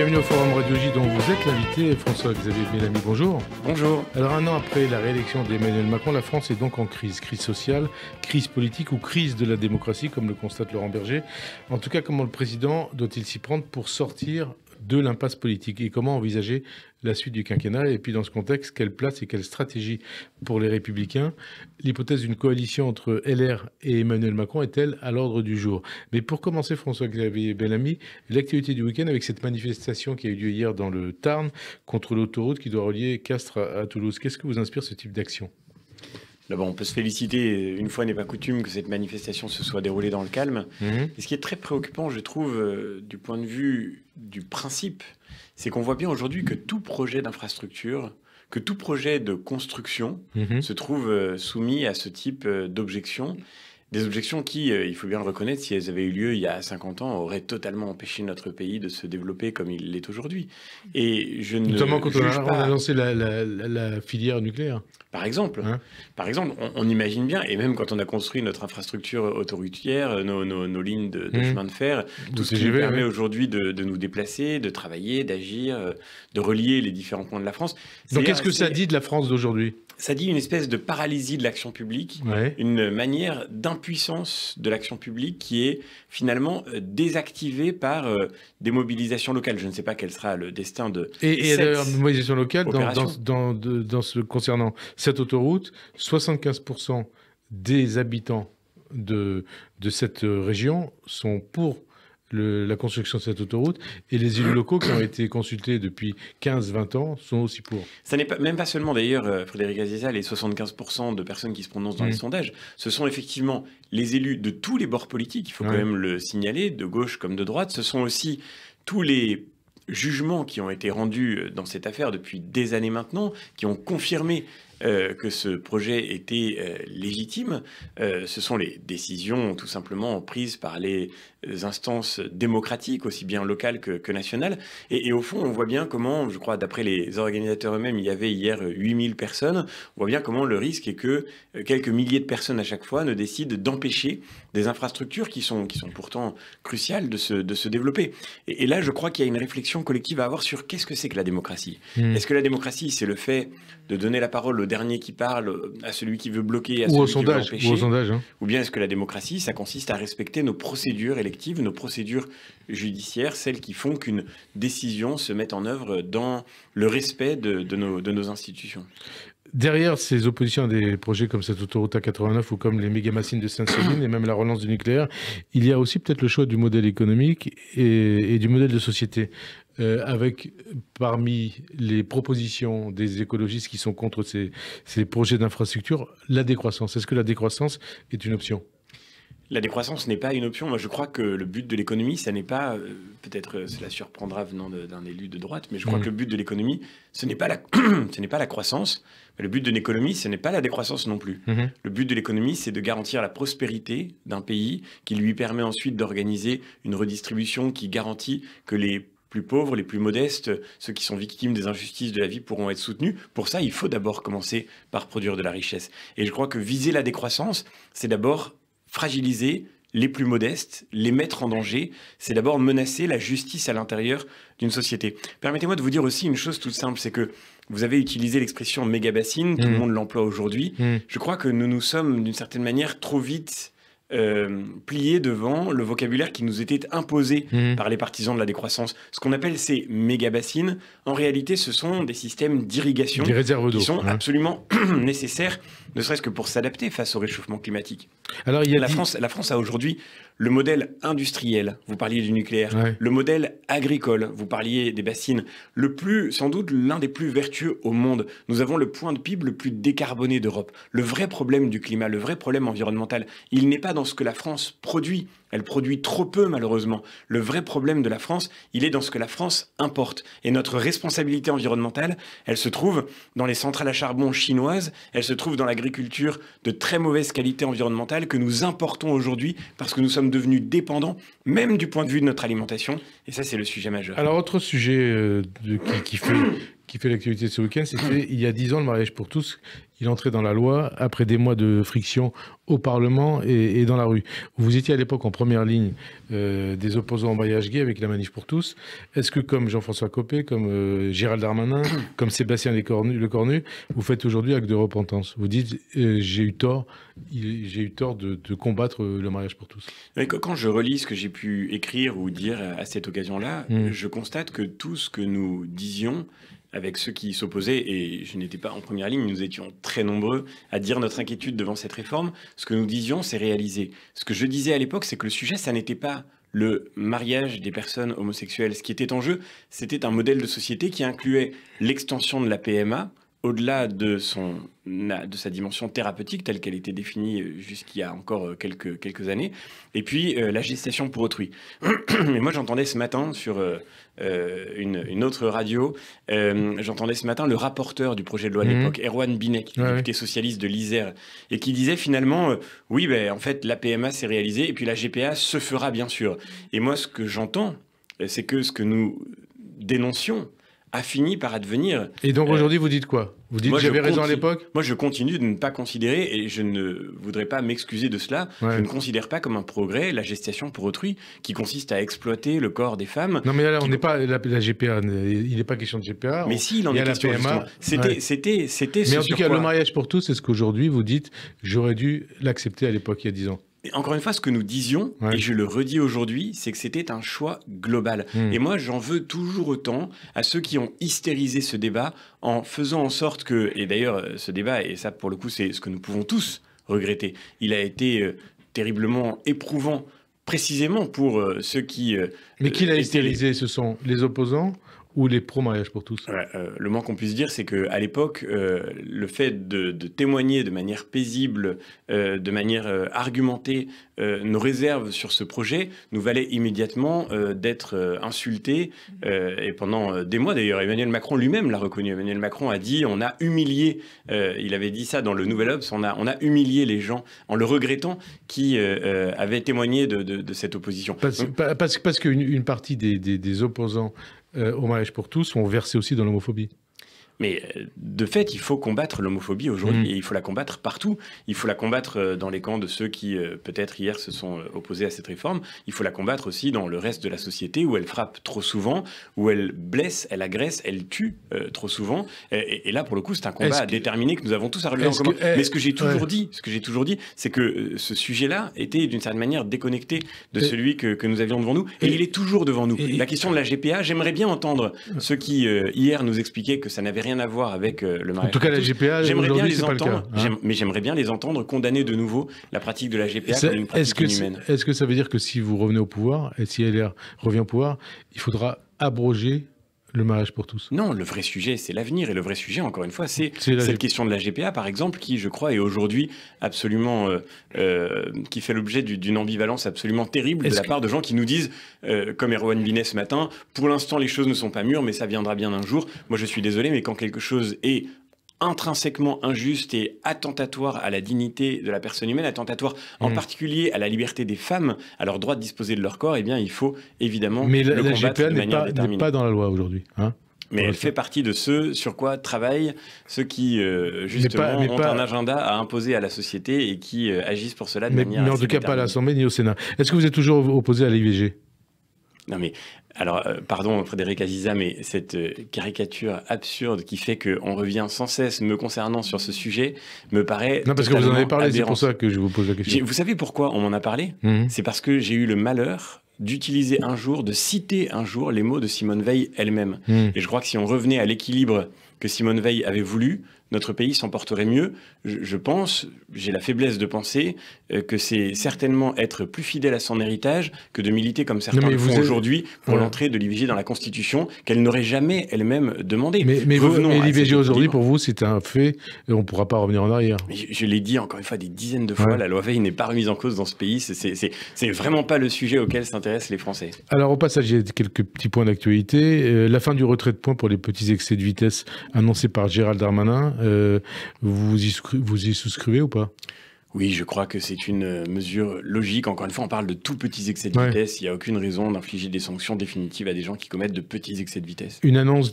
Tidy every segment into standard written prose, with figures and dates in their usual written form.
Bienvenue au Forum Radio J dont vous êtes l'invité, François-Xavier Bellamy, bonjour. Bonjour. Alors un an après la réélection d'Emmanuel Macron, la France est donc en crise. Crise sociale, crise politique ou crise de la démocratie, comme le constate Laurent Berger. En tout cas, comment le président doit-il s'y prendre pour sortir de l'impasse politique et comment envisager la suite du quinquennat? Et puis dans ce contexte, quelle place et quelle stratégie pour les Républicains? L'hypothèse d'une coalition entre LR et Emmanuel Macron est-elle à l'ordre du jour? Mais pour commencer, François-Xavier Bellamy, l'actualité du week-end avec cette manifestation qui a eu lieu hier dans le Tarn contre l'autoroute qui doit relier Castres à Toulouse. Qu'est-ce que vous inspire ce type d'action? D'abord, on peut se féliciter, une fois n'est pas coutume, que cette manifestation se soit déroulée dans le calme. Et ce qui est très préoccupant, je trouve, du point de vue du principe, c'est qu'on voit bien aujourd'hui que tout projet d'infrastructure, que tout projet de construction se trouve soumis à ce type d'objections. Des objections qui, il faut bien le reconnaître, si elles avaient eu lieu il y a 50 ans, auraient totalement empêché notre pays de se développer comme il l'est aujourd'hui. Et je ne Notamment quand on juge pas... a lancé la filière nucléaire. Par exemple, on imagine bien, et même quand on a construit notre infrastructure autoroutière, nos lignes de chemin de fer, tout ce qui nous permet aujourd'hui de nous déplacer, de travailler, d'agir, de relier les différents points de la France. Donc qu'est-ce que ça dit de la France d'aujourd'hui? Ça dit une espèce de paralysie de l'action publique, une manière d'impuissance de l'action publique qui est finalement désactivée par des mobilisations locales. Je ne sais pas quel sera le destin de et d'ailleurs, mobilisation locale, concernant cette autoroute, 75% des habitants de cette région sont pour la construction de cette autoroute, et les élus locaux qui ont été consultés depuis 15-20 ans sont aussi pour. Ça n'est pas, même pas seulement d'ailleurs, Frédéric Aziza, les 75% de personnes qui se prononcent dans les sondages, ce sont effectivement les élus de tous les bords politiques, il faut quand même le signaler, de gauche comme de droite, ce sont aussi tous les jugements qui ont été rendus dans cette affaire depuis des années maintenant, qui ont confirmé que ce projet était légitime. Ce sont les décisions tout simplement prises par les instances démocratiques, aussi bien locales que nationales. Et au fond, on voit bien comment, je crois, d'après les organisateurs eux-mêmes, il y avait hier 8000 personnes. On voit bien comment le risque est que quelques milliers de personnes à chaque fois ne décident d'empêcher des infrastructures qui sont pourtant cruciales de se développer. Et là, je crois qu'il y a une réflexion collective à avoir sur qu'est-ce que c'est que la démocratie. Est-ce que la démocratie, c'est le fait de donner la parole au dernier qui parle, à celui qui veut bloquer, à celui qui veut empêcher, ou bien est-ce que la démocratie, ça consiste à respecter nos procédures électives, nos procédures judiciaires, celles qui font qu'une décision se mette en œuvre dans le respect de nos institutions. Derrière ces oppositions à des projets comme cette autoroute A89 ou comme les méga-bassines de Sainte-Soline et même la relance du nucléaire, il y a aussi peut-être le choix du modèle économique et du modèle de société. Avec parmi les propositions des écologistes qui sont contre ces projets d'infrastructure, la décroissance. Est-ce que la décroissance est une option ? La décroissance n'est pas une option. Moi, je crois que le but de l'économie, ça n'est pas, peut-être cela surprendra venant d'un élu de droite, mais je crois que le but de l'économie, ce n'est pas la croissance. Mais le but de l'économie, ce n'est pas la décroissance non plus. Le but de l'économie, c'est de garantir la prospérité d'un pays qui lui permet ensuite d'organiser une redistribution qui garantit que les plus pauvres, les plus modestes, ceux qui sont victimes des injustices de la vie pourront être soutenus. Pour ça, il faut d'abord commencer par produire de la richesse. Et je crois que viser la décroissance, c'est d'abord fragiliser les plus modestes, les mettre en danger, c'est d'abord menacer la justice à l'intérieur d'une société. Permettez-moi de vous dire aussi une chose toute simple, c'est que vous avez utilisé l'expression méga-bassine, tout le monde l'emploie aujourd'hui. Je crois que nous nous sommes d'une certaine manière trop vite pliés devant le vocabulaire qui nous était imposé par les partisans de la décroissance. Ce qu'on appelle ces méga-bassines, en réalité, ce sont des systèmes d'irrigation qui sont absolument nécessaires, ne serait-ce que pour s'adapter face au réchauffement climatique. Alors, la France a aujourd'hui le modèle industriel, vous parliez du nucléaire, le modèle agricole, vous parliez des bassines, sans doute l'un des plus vertueux au monde. Nous avons le point de PIB le plus décarboné d'Europe. Le vrai problème du climat, le vrai problème environnemental, il n'est pas dans ce que la France produit. Elle produit trop peu, malheureusement. Le vrai problème de la France, il est dans ce que la France importe. Et notre responsabilité environnementale, elle se trouve dans les centrales à charbon chinoises, elle se trouve dans l'agriculture de très mauvaise qualité environnementale que nous importons aujourd'hui parce que nous sommes devenus dépendants, même du point de vue de notre alimentation. Et ça, c'est le sujet majeur. Alors, autre sujet qui fait l'actualité de ce week-end, c'était il y a 10 ans, le mariage pour tous. il entrait dans la loi après des mois de friction au Parlement et dans la rue. Vous étiez à l'époque en première ligne des opposants au mariage gay avec la Manif pour tous. Est-ce que comme Jean-François Copé, comme Gérald Darmanin, comme Sébastien Lecornu, vous faites aujourd'hui acte de repentance? Vous dites j'ai eu tort de combattre le mariage pour tous. Quand je relis ce que j'ai pu écrire ou dire à cette occasion-là, je constate que tout ce que nous disions avec ceux qui s'opposaient, et je n'étais pas en première ligne, nous étions très nombreux à dire notre inquiétude devant cette réforme, ce que nous disions, c'est réalisé. Ce que je disais à l'époque, c'est que le sujet, ça n'était pas le mariage des personnes homosexuelles. Ce qui était en jeu, c'était un modèle de société qui incluait l'extension de la PMA, au-delà de sa dimension thérapeutique telle qu'elle était définie jusqu'il y a encore quelques années, et puis la gestation pour autrui. Mais moi, j'entendais ce matin sur une autre radio, j'entendais ce matin le rapporteur du projet de loi de l'époque, Erwan Binet, qui était député socialiste de l'Isère, et qui disait finalement, oui, ben, en fait, la PMA s'est réalisée, et puis la GPA se fera bien sûr. Et moi, ce que j'entends, c'est que ce que nous dénoncions a fini par advenir. Et donc aujourd'hui, vous dites quoi? Vous dites que j'avais raison à l'époque? Moi, je continue de ne pas considérer, et je ne voudrais pas m'excuser de cela, je ne considère pas comme un progrès la gestation pour autrui, qui consiste à exploiter le corps des femmes. Non, mais là, on n'est pas la GPA, il n'est pas question de GPA. Mais si, il en est question, PMA. C'était Mais en tout cas, le mariage pour tous, c'est ce qu'aujourd'hui, vous dites, j'aurais dû l'accepter à l'époque, il y a 10 ans. Encore une fois, ce que nous disions, et je le redis aujourd'hui, c'est que c'était un choix global. Et moi, j'en veux toujours autant à ceux qui ont hystérisé ce débat en faisant en sorte que, et d'ailleurs, ce débat, et ça pour le coup, c'est ce que nous pouvons tous regretter, il a été terriblement éprouvant, précisément pour ceux qui... Mais qui l'a hystérisé? Ce sont les opposants ou les pro-mariage pour tous? Le moins qu'on puisse dire, c'est qu'à l'époque, le fait de témoigner de manière paisible, de manière argumentée, nos réserves sur ce projet nous valait immédiatement d'être insultés. Et pendant des mois, d'ailleurs, Emmanuel Macron lui-même l'a reconnu. Emmanuel Macron a dit, on a humilié, il avait dit ça dans le Nouvel Obs, on a humilié les gens en le regrettant qui avaient témoigné de cette opposition. Parce qu'une partie des opposants au mariage pour tous sont versés aussi dans l'homophobie. Mais de fait, il faut combattre l'homophobie aujourd'hui, et il faut la combattre partout. Il faut la combattre dans les camps de ceux qui, peut-être hier, se sont opposés à cette réforme. Il faut la combattre aussi dans le reste de la société, où elle frappe trop souvent, où elle blesse, elle agresse, elle tue trop souvent. Et là, pour le coup, c'est un combat déterminé que nous avons tous à relever en commun. Mais ce que j'ai toujours dit, c'est que ce sujet-là était d'une certaine manière déconnecté de celui que nous avions devant nous. Et il est toujours devant nous. La question de la GPA, j'aimerais bien entendre ceux qui, hier, nous expliquaient que ça n'avait rien à voir avec le mariage. En tout cas, la GPA, j'aimerais bien les entendre, mais j'aimerais bien les entendre condamner de nouveau la pratique de la GPA comme une pratique inhumaine. Est-ce que ça veut dire que si vous revenez au pouvoir, et si LR revient au pouvoir, il faudra abroger le mariage pour tous? Non, le vrai sujet, c'est l'avenir. Et le vrai sujet, encore une fois, c'est cette question de la GPA, par exemple, qui, je crois, est aujourd'hui absolument... qui fait l'objet d'une ambivalence absolument terrible de la part de gens qui nous disent, comme Erwan Binet ce matin, pour l'instant, les choses ne sont pas mûres, mais ça viendra bien un jour. Moi, je suis désolé, mais quand quelque chose est intrinsèquement injuste et attentatoire à la dignité de la personne humaine, attentatoire en particulier à la liberté des femmes, à leur droit de disposer de leur corps, eh bien, il faut évidemment le combattre de manière déterminée. Mais la GPA n'est pas dans la loi aujourd'hui, hein. Mais elle fait partie de ceux sur quoi travaillent ceux qui, justement, ont un agenda à imposer à la société et qui agissent pour cela de manière Mais en tout cas, pas à l'Assemblée ni au Sénat. Est-ce que vous êtes toujours opposé à l'IVG? Non mais, alors, pardon Frédéric Aziza, mais cette caricature absurde qui fait qu'on revient sans cesse me concernant sur ce sujet me paraît... Non, parce que vous en avez parlé, c'est pour ça que je vous pose la question. Vous savez pourquoi on m'en a parlé? C'est parce que j'ai eu le malheur d'utiliser un jour, de citer un jour les mots de Simone Veil elle-même. Et je crois que si on revenait à l'équilibre que Simone Veil avait voulu, notre pays s'en porterait mieux. Je pense, j'ai la faiblesse de penser que c'est certainement être plus fidèle à son héritage que de militer comme certains le font aujourd'hui pour l'entrée de l'IVG dans la Constitution qu'elle n'aurait jamais elle-même demandé. Mais l'IVG aujourd'hui, pour vous, c'est un fait, et on ne pourra pas revenir en arrière. Mais je l'ai dit encore une fois des dizaines de fois, la loi Veil n'est pas remise en cause dans ce pays. C'est vraiment pas le sujet auquel s'intéressent les Français. Alors au passage, il y a quelques petits points d'actualité. La fin du retrait de points pour les petits excès de vitesse annoncé par Gérald Darmanin. Vous y souscrivez ou pas? Oui, je crois que c'est une mesure logique. Encore une fois, on parle de tout petits excès de vitesse. Il n'y a aucune raison d'infliger des sanctions définitives à des gens qui commettent de petits excès de vitesse. Une annonce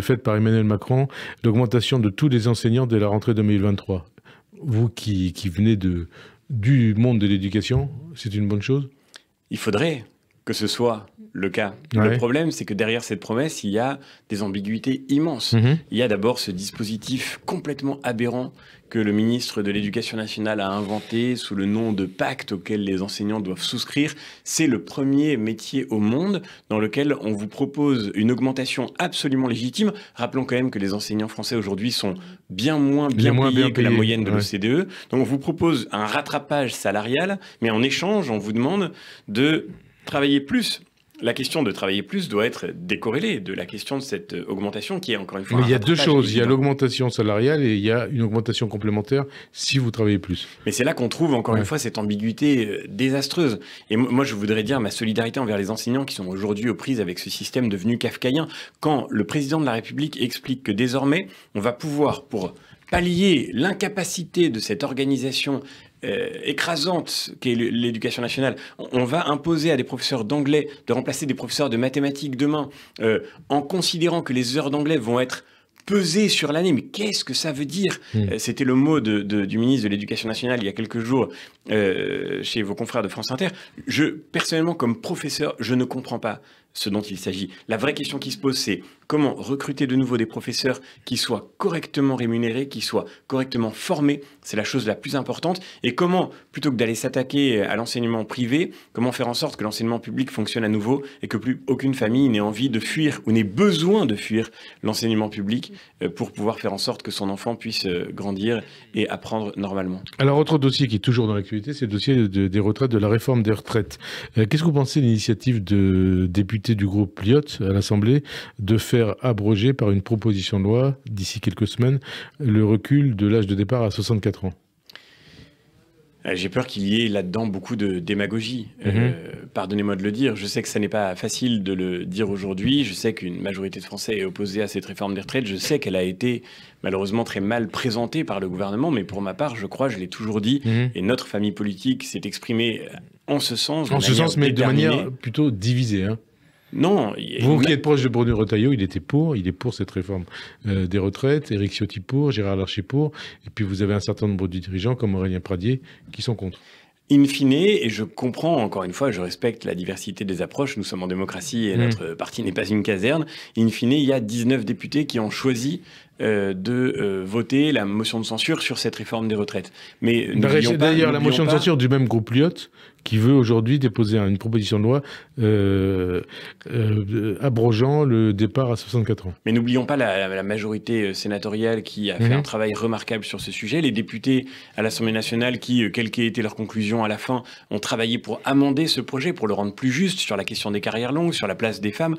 faite par Emmanuel Macron, l'augmentation de tous les enseignants dès la rentrée 2023. Vous qui venez du monde de l'éducation, c'est une bonne chose? Il faudrait que ce soit le cas. Le problème, c'est que derrière cette promesse, il y a des ambiguïtés immenses. Il y a d'abord ce dispositif complètement aberrant que le ministre de l'Éducation nationale a inventé sous le nom de pacte auquel les enseignants doivent souscrire. C'est le premier métier au monde dans lequel on vous propose une augmentation absolument légitime. Rappelons quand même que les enseignants français aujourd'hui sont bien moins bien payés que la moyenne de l'OCDE. Donc on vous propose un rattrapage salarial, mais en échange, on vous demande de travailler plus. La question de travailler plus doit être décorrélée de la question de cette augmentation qui est encore une fois... Mais il y a deux choses, il y a l'augmentation salariale et il y a une augmentation complémentaire si vous travaillez plus. Mais c'est là qu'on trouve encore une fois cette ambiguïté désastreuse. Et moi je voudrais dire ma solidarité envers les enseignants qui sont aujourd'hui aux prises avec ce système devenu kafkaïen. Quand le président de la République explique que désormais on va pouvoir, pour pallier l'incapacité de cette organisation écrasante qu'est l'éducation nationale, on va imposer à des professeurs d'anglais de remplacer des professeurs de mathématiques demain, en considérant que les heures d'anglais vont être pesées sur l'année. Mais qu'est-ce que ça veut dire? C'était le mot du ministre de l'Éducation nationale il y a quelques jours chez vos confrères de France Inter. Personnellement, comme professeur, je ne comprends pas ce dont il s'agit. La vraie question qui se pose, c'est comment recruter de nouveau des professeurs qui soient correctement rémunérés, qui soient correctement formés. C'est la chose la plus importante. Et comment, plutôt que d'aller s'attaquer à l'enseignement privé, comment faire en sorte que l'enseignement public fonctionne à nouveau et que plus aucune famille n'ait envie de fuir ou n'ait besoin de fuir l'enseignement public pour pouvoir faire en sorte que son enfant puisse grandir et apprendre normalement. Alors, autre dossier qui est toujours dans l'actualité, c'est le dossier des retraites, de la réforme des retraites. Qu'est-ce que vous pensez de l'initiative de députés du groupe Liot à l'Assemblée de faire abroger par une proposition de loi, d'ici quelques semaines, le recul de l'âge de départ à 64 ans? J'ai peur qu'il y ait là-dedans beaucoup de démagogie. Pardonnez-moi de le dire. Je sais que ça n'est pas facile de le dire aujourd'hui. Je sais qu'une majorité de Français est opposée à cette réforme des retraites. Je sais qu'elle a été malheureusement très mal présentée par le gouvernement. Mais pour ma part, je crois, je l'ai toujours dit, et notre famille politique s'est exprimée en ce sens. En ce sens, mais de manière plutôt divisée, hein. Non. Vous qui êtes proche de Bruno Retailleau, il est pour cette réforme des retraites, Éric Ciotti pour, Gérard Larcher pour, et puis vous avez un certain nombre de dirigeants comme Aurélien Pradié qui sont contre. In fine, et je comprends, encore une fois, je respecte la diversité des approches, nous sommes en démocratie et notre parti n'est pas une caserne, in fine, il y a 19 députés qui ont choisi de voter la motion de censure sur cette réforme des retraites. Mais d'ailleurs, la motion de censure du même groupe Liot qui veut aujourd'hui déposer une proposition de loi abrogeant le départ à 64 ans. Mais n'oublions pas la majorité sénatoriale qui a fait un travail remarquable sur ce sujet. Les députés à l'Assemblée nationale qui, quelle qu'ait été leur conclusion à la fin, ont travaillé pour amender ce projet, pour le rendre plus juste sur la question des carrières longues, sur la place des femmes.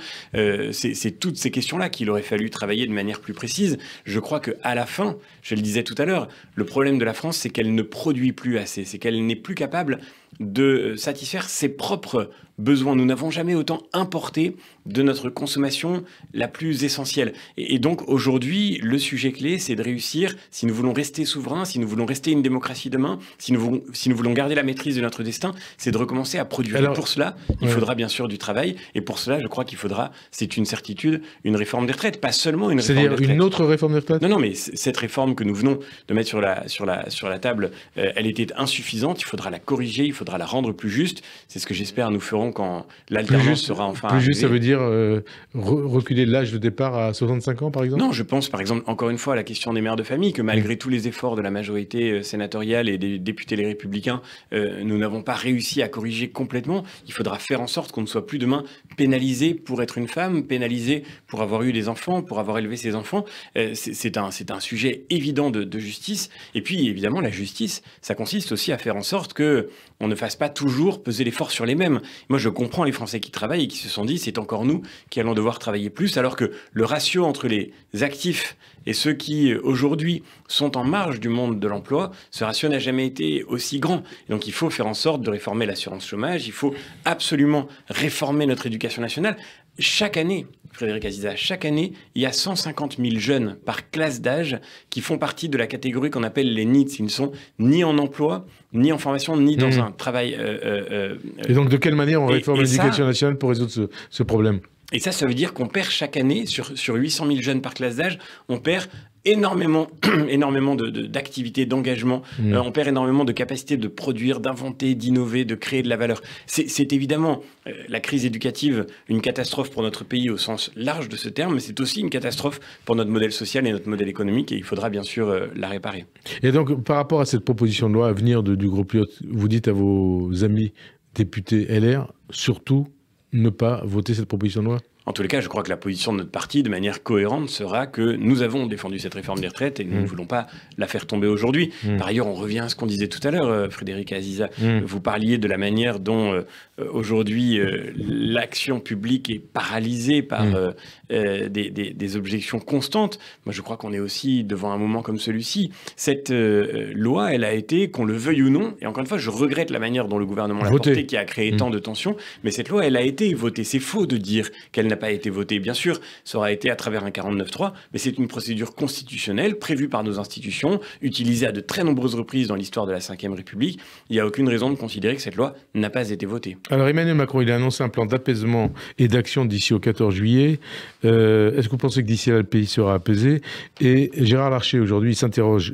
C'est toutes ces questions-là qu'il aurait fallu travailler de manière plus précise. Je crois qu'à la fin, je le disais tout à l'heure, le problème de la France, c'est qu'elle ne produit plus assez, c'est qu'elle n'est plus capable de satisfaire ses propres besoins. Nous n'avons jamais autant importé de notre consommation la plus essentielle. Et donc aujourd'hui, le sujet clé, c'est de réussir, si nous voulons rester souverains, si nous voulons rester une démocratie demain, si nous voulons garder la maîtrise de notre destin, c'est de recommencer à produire. Alors, et pour cela, il faudra bien sûr du travail. Et pour cela, je crois qu'il faudra, c'est une certitude, une réforme des retraites. Pas seulement une réforme des retraites. C'est-à-dire une autre réforme des retraites? Non, mais cette réforme que nous venons de mettre sur la table, elle était insuffisante. Il faudra la corriger, il faudra la rendre plus juste. C'est ce que j'espère nous ferons quand l'alternance sera enfin plus arrivée. Juste, ça veut dire reculer l'âge de départ à 65 ans, par exemple? Non, je pense, par exemple, encore une fois, à la question des mères de famille, que malgré tous les efforts de la majorité sénatoriale et des députés Les Républicains, nous n'avons pas réussi à corriger complètement. Il faudra faire en sorte qu'on ne soit plus demain pénalisé pour être une femme, pénalisé pour avoir eu des enfants, pour avoir élevé ses enfants. C'est un sujet évident de justice. Et puis, évidemment, la justice, ça consiste aussi à faire en sorte que on ne fasse pas toujours peser l'effort sur les mêmes. Moi, je comprends les Français qui travaillent et qui se sont dit, c'est encore nous qui allons devoir travailler plus, alors que le ratio entre les actifs et ceux qui, aujourd'hui, sont en marge du monde de l'emploi, ce ratio n'a jamais été aussi grand. Et donc, il faut faire en sorte de réformer l'assurance chômage, il faut absolument réformer notre éducation nationale. chaque année, Frédéric Aziza, chaque année, il y a 150 000 jeunes par classe d'âge qui font partie de la catégorie qu'on appelle les NEETs. Ils ne sont ni en emploi, ni en formation, ni dans un travail... Et donc, de quelle manière on réforme l'éducation nationale pour résoudre ce problème? Et ça veut dire qu'on perd chaque année, sur 800 000 jeunes par classe d'âge, on perd énormément d'activités, d'engagement. On perd énormément de capacité de produire, d'inventer, d'innover, de créer de la valeur. C'est évidemment la crise éducative une catastrophe pour notre pays au sens large de ce terme, mais c'est aussi une catastrophe pour notre modèle social et notre modèle économique, et il faudra bien sûr la réparer. Et donc, par rapport à cette proposition de loi à venir du groupe Lyot, vous dites à vos amis députés LR, surtout ne pas voter cette proposition de loi? En tous les cas, je crois que la position de notre parti, de manière cohérente, sera que nous avons défendu cette réforme des retraites et nous ne voulons pas la faire tomber aujourd'hui. Par ailleurs, on revient à ce qu'on disait tout à l'heure, Frédéric Aziza. Vous parliez de la manière dont aujourd'hui l'action publique est paralysée par des objections constantes. Moi, je crois qu'on est aussi devant un moment comme celui-ci. Cette loi, elle a été, qu'on le veuille ou non, et encore une fois, je regrette la manière dont le gouvernement l'a portée, qui a créé tant de tensions, mais cette loi, elle a été votée. C'est faux de dire qu'elle n'a pas été votée. Bien sûr, ça aura été à travers un 49.3, mais c'est une procédure constitutionnelle prévue par nos institutions, utilisée à de très nombreuses reprises dans l'histoire de la Ve République. Il n'y a aucune raison de considérer que cette loi n'a pas été votée. Alors Emmanuel Macron, il a annoncé un plan d'apaisement et d'action d'ici au 14 juillet. Est-ce que vous pensez que d'ici là, le pays sera apaisé? Et Gérard Larcher, aujourd'hui, il s'interroge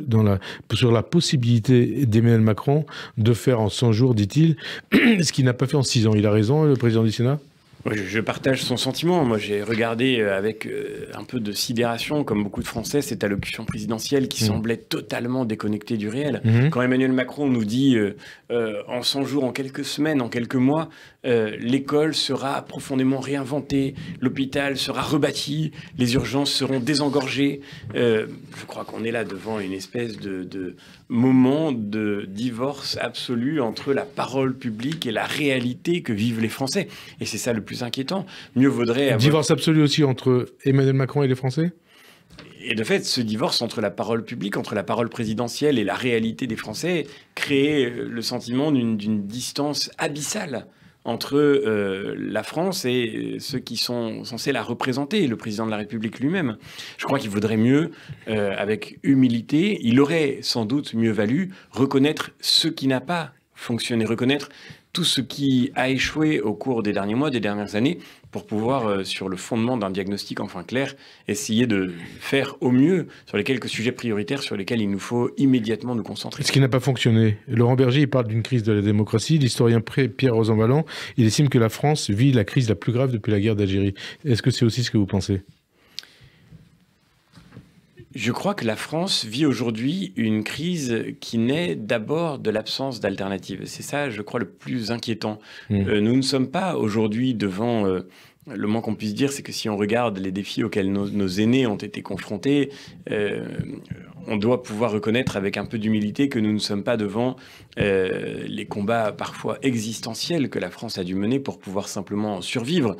sur la possibilité d'Emmanuel Macron de faire en 100 jours, dit-il, ce qu'il n'a pas fait en 6 ans. Il a raison, le président du Sénat? Je partage son sentiment. Moi, j'ai regardé avec un peu de sidération, comme beaucoup de Français, cette allocution présidentielle qui semblait totalement déconnectée du réel. Quand Emmanuel Macron nous dit en 100 jours, en quelques semaines, en quelques mois, l'école sera profondément réinventée, l'hôpital sera rebâti, les urgences seront désengorgées. Je crois qu'on est là devant une espèce de moment de divorce absolu entre la parole publique et la réalité que vivent les Français. Et c'est ça le plus inquiétant. Mieux vaudrait avoir... Divorce absolu aussi entre Emmanuel Macron et les Français? Et de fait, ce divorce entre la parole publique, entre la parole présidentielle et la réalité des Français crée le sentiment d'une distance abyssale entre la France et ceux qui sont censés la représenter, le président de la République lui-même. Je crois qu'il vaudrait mieux, avec humilité, il aurait sans doute mieux valu reconnaître ce qui n'a pas fonctionné, reconnaître tout ce qui a échoué au cours des derniers mois, des dernières années, pour pouvoir, sur le fondement d'un diagnostic enfin clair, essayer de faire au mieux sur les quelques sujets prioritaires sur lesquels il nous faut immédiatement nous concentrer. Ce qui n'a pas fonctionné. Laurent Berger, il parle d'une crise de la démocratie. L'historien Pierre Rosanvallon, il estime que la France vit la crise la plus grave depuis la guerre d'Algérie. Est-ce que c'est aussi ce que vous pensez ? Je crois que la France vit aujourd'hui une crise qui naît d'abord de l'absence d'alternative. C'est ça, je crois, le plus inquiétant. Nous ne sommes pas aujourd'hui devant... le moins qu'on puisse dire, c'est que si on regarde les défis auxquels nos aînés ont été confrontés, on doit pouvoir reconnaître avec un peu d'humilité que nous ne sommes pas devant les combats parfois existentiels que la France a dû mener pour pouvoir simplement survivre.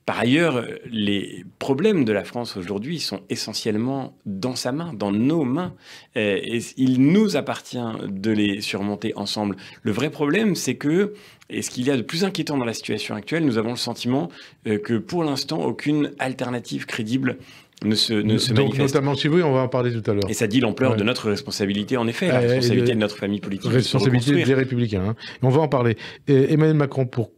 Par ailleurs, les problèmes de la France aujourd'hui sont essentiellement dans sa main, dans nos mains. Et il nous appartient de les surmonter ensemble. Le vrai problème, c'est que, et ce qu'il y a de plus inquiétant dans la situation actuelle, nous avons le sentiment que pour l'instant, aucune alternative crédible ne se manifeste. Donc notamment chez vous, on va en parler tout à l'heure. Et ça dit l'ampleur de notre responsabilité, en effet, la responsabilité de notre famille politique. Responsabilité des Républicains. Hein. On va en parler. Emmanuel Macron, pour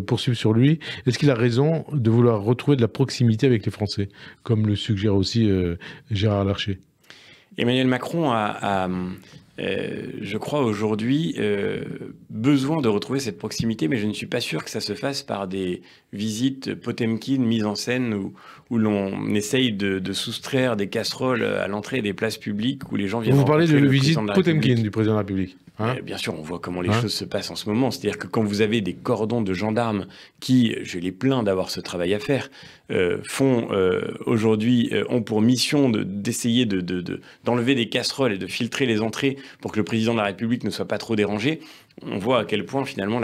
poursuivre sur lui, est-ce qu'il a raison de vouloir retrouver de la proximité avec les Français, comme le suggère aussi Gérard Larcher? Emmanuel Macron a je crois aujourd'hui besoin de retrouver cette proximité, mais je ne suis pas sûr que ça se fasse par des visites Potemkin mises en scène où l'on essaye de soustraire des casseroles à l'entrée des places publiques où les gens viennent. Vous parlez de visite Potemkin du président de la République. Hein, bien sûr, on voit comment les choses se passent en ce moment. C'est-à-dire que quand vous avez des cordons de gendarmes qui, je les plains d'avoir ce travail à faire, aujourd'hui ont pour mission d'essayer d'enlever des casseroles et de filtrer les entrées pour que le président de la République ne soit pas trop dérangé, on voit à quel point finalement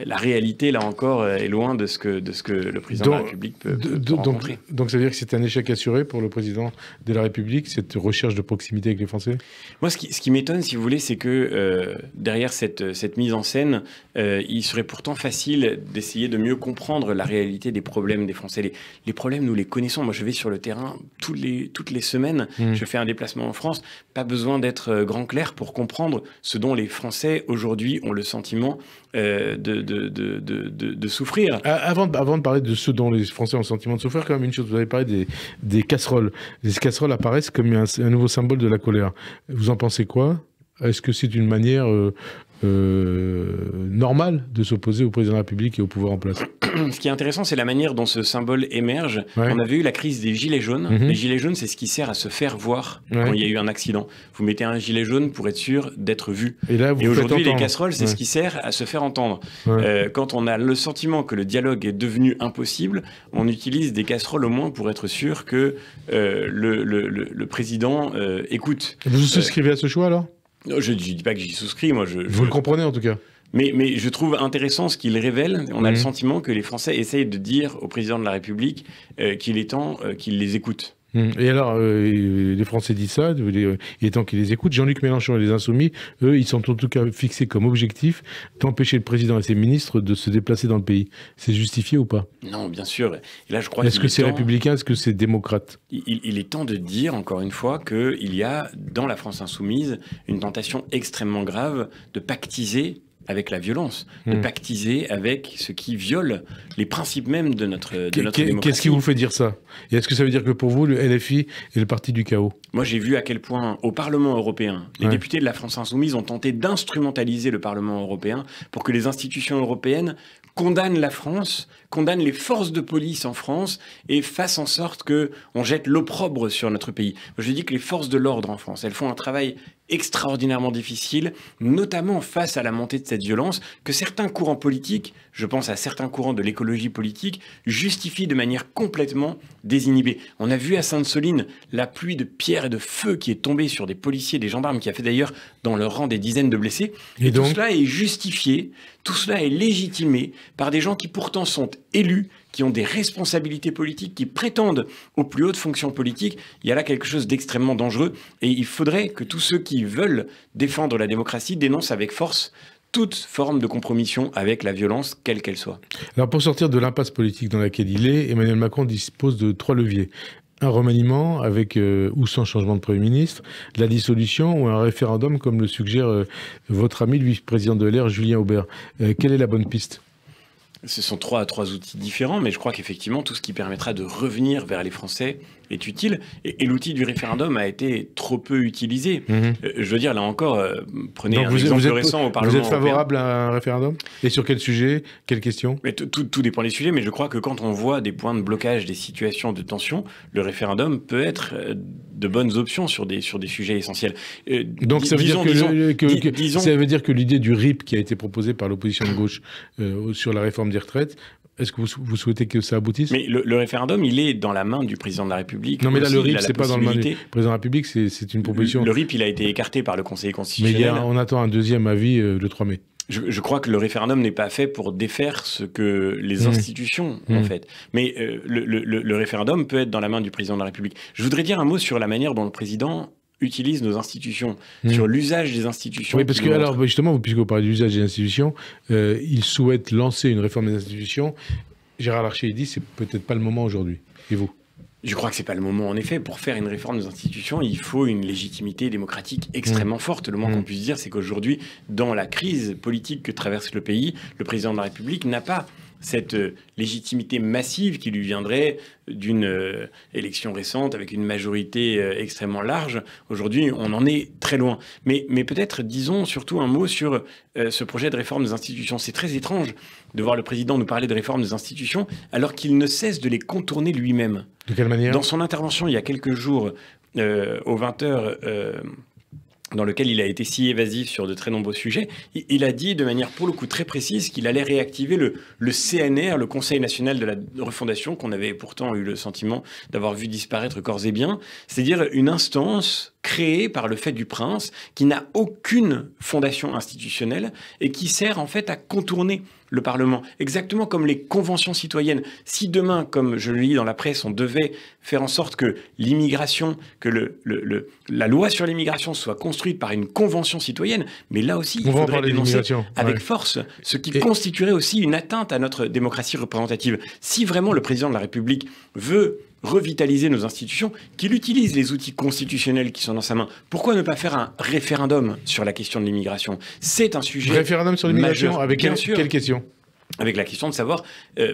la réalité, là encore, est loin de ce que le président de la République peut rencontrer. Donc ça veut dire que c'est un échec assuré pour le président de la République, cette recherche de proximité avec les Français? Moi, ce qui m'étonne, si vous voulez, c'est que derrière cette mise en scène, il serait pourtant facile d'essayer de mieux comprendre la réalité des problèmes des Français. Les problèmes, nous les connaissons. Moi, je vais sur le terrain toutes les semaines. Je fais un déplacement en France. Pas besoin d'être grand clerc pour comprendre ce dont les Français, aujourd'hui, ont le sentiment de souffrir. Avant de parler de ce dont les Français ont le sentiment de souffrir, quand même une chose, vous avez parlé des casseroles. Les casseroles apparaissent comme un nouveau symbole de la colère. Vous en pensez quoi? Est-ce que c'est une manière normale de s'opposer au président de la République et au pouvoir en place? Ce qui est intéressant, c'est la manière dont ce symbole émerge. Ouais. On avait eu la crise des gilets jaunes. Les gilets jaunes, c'est ce qui sert à se faire voir quand il y a eu un accident. Vous mettez un gilet jaune pour être sûr d'être vu. Et aujourd'hui, les casseroles, c'est ce qui sert à se faire entendre. Quand on a le sentiment que le dialogue est devenu impossible, on utilise des casseroles au moins pour être sûr que le président écoute. Vous souscrivez à ce choix alors? Je ne dis pas que j'y souscris. Vous le comprenez en tout cas? Mais je trouve intéressant ce qu'il révèle. On a le sentiment que les Français essayent de dire au président de la République qu'il est temps qu'il les écoute. Et alors, les Français disent ça, il est temps qu'ils les écoutent. Jean-Luc Mélenchon et les Insoumis, eux, ils sont en tout cas fixés comme objectif d'empêcher le président et ses ministres de se déplacer dans le pays. C'est justifié ou pas? Non, bien sûr. Et là, je crois Est-ce que c'est républicain? Est-ce que c'est démocrate? Il est temps de dire, encore une fois, qu'il y a, dans la France insoumise, une tentation extrêmement grave de pactiser avec la violence, de pactiser avec ce qui viole les principes même de notre démocratie. Qu'est-ce qui vous fait dire ça? Et est-ce que ça veut dire que pour vous, le LFI est le parti du chaos? Moi, j'ai vu à quel point, au Parlement européen, les députés de la France insoumise ont tenté d'instrumentaliser le Parlement européen pour que les institutions européennes condamnent la France, condamnent les forces de police en France et fassent en sorte qu'on jette l'opprobre sur notre pays. Je dis que les forces de l'ordre en France, elles font un travail extraordinairement difficile, notamment face à la montée de cette violence, que certains courants politiques, je pense à certains courants de l'écologie politique, justifient de manière complètement désinhibée. On a vu à Sainte-Soline la pluie de pierres et de feu qui est tombée sur des policiers, des gendarmes, qui a fait d'ailleurs dans leur rang des dizaines de blessés. Et tout cela est justifié, tout cela est légitimé par des gens qui pourtant sont élus, qui ont des responsabilités politiques, qui prétendent aux plus hautes fonctions politiques. Il y a là quelque chose d'extrêmement dangereux et il faudrait que tous ceux qui veulent défendre la démocratie dénoncent avec force toute forme de compromission avec la violence, quelle qu'elle soit. Alors pour sortir de l'impasse politique dans laquelle il est, Emmanuel Macron dispose de 3 leviers. Un remaniement avec ou sans changement de Premier ministre, la dissolution ou un référendum comme le suggère votre ami, le vice-président de LR, Julien Aubert. Quelle est la bonne piste ? Ce sont trois outils différents, mais je crois qu'effectivement, tout ce qui permettra de revenir vers les Français est utile. Et l'outil du référendum a été trop peu utilisé. Je veux dire, là encore, prenez un exemple récent au Parlement européen. Vous êtes favorable à un référendum? Et sur quel sujet? Quelle question? Mais tout dépend des sujets, mais je crois que quand on voit des points de blocage, des situations de tension, le référendum peut être de bonnes options sur des sujets essentiels. Donc ça veut dire que l'idée du RIP qui a été proposée par l'opposition de gauche sur la réforme des retraites, est-ce que vous souhaitez que ça aboutisse? Mais le référendum, il est dans la main du président de la République. Non, mais là, le RIP, c'est pas dans la main du président de la République, c'est une proposition. Le RIP, il a été écarté par le Conseil constitutionnel. Mais on attend un deuxième avis le 3 mai. Je crois que le référendum n'est pas fait pour défaire ce que les institutions ont fait. Mais le référendum peut être dans la main du président de la République. Je voudrais dire un mot sur la manière dont le président utilise nos institutions, sur l'usage des institutions. Oui, parce que, alors, justement, puisque vous parlez de l'usage des institutions, il souhaite lancer une réforme des institutions. Gérard Larcher, il dit, c'est peut-être pas le moment aujourd'hui. Et vous? Je crois que c'est pas le moment, en effet. Pour faire une réforme des institutions, il faut une légitimité démocratique extrêmement forte. Le moins qu'on puisse dire, c'est qu'aujourd'hui, dans la crise politique que traverse le pays, le président de la République n'a pas cette légitimité massive qui lui viendrait d'une élection récente avec une majorité extrêmement large. Aujourd'hui, on en est très loin. Mais peut-être, disons surtout un mot sur ce projet de réforme des institutions. C'est très étrange de voir le président nous parler de réforme des institutions alors qu'il ne cesse de les contourner lui-même. De quelle manière? Dans son intervention il y a quelques jours, aux 20h, dans lequel il a été si évasif sur de très nombreux sujets, il a dit de manière pour le coup très précise qu'il allait réactiver le CNR, le Conseil national de la refondation, qu'on avait pourtant eu le sentiment d'avoir vu disparaître corps et biens, c'est-à-dire une instance créé par le fait du prince, qui n'a aucune fondation institutionnelle et qui sert en fait à contourner le Parlement, exactement comme les conventions citoyennes. Si demain, comme je le lis dans la presse, on devait faire en sorte que l'immigration, que la loi sur l'immigration soit construite par une convention citoyenne, mais là aussi, il faudrait dénoncer avec force ce qui constituerait aussi une atteinte à notre démocratie représentative. Si vraiment le président de la République veut revitaliser nos institutions, qu'il utilise les outils constitutionnels qui sont dans sa main. Pourquoi ne pas faire un référendum sur la question de l'immigration? C'est un sujet référendum sur l'immigration majeur. Avec quelle question? Avec la question de savoir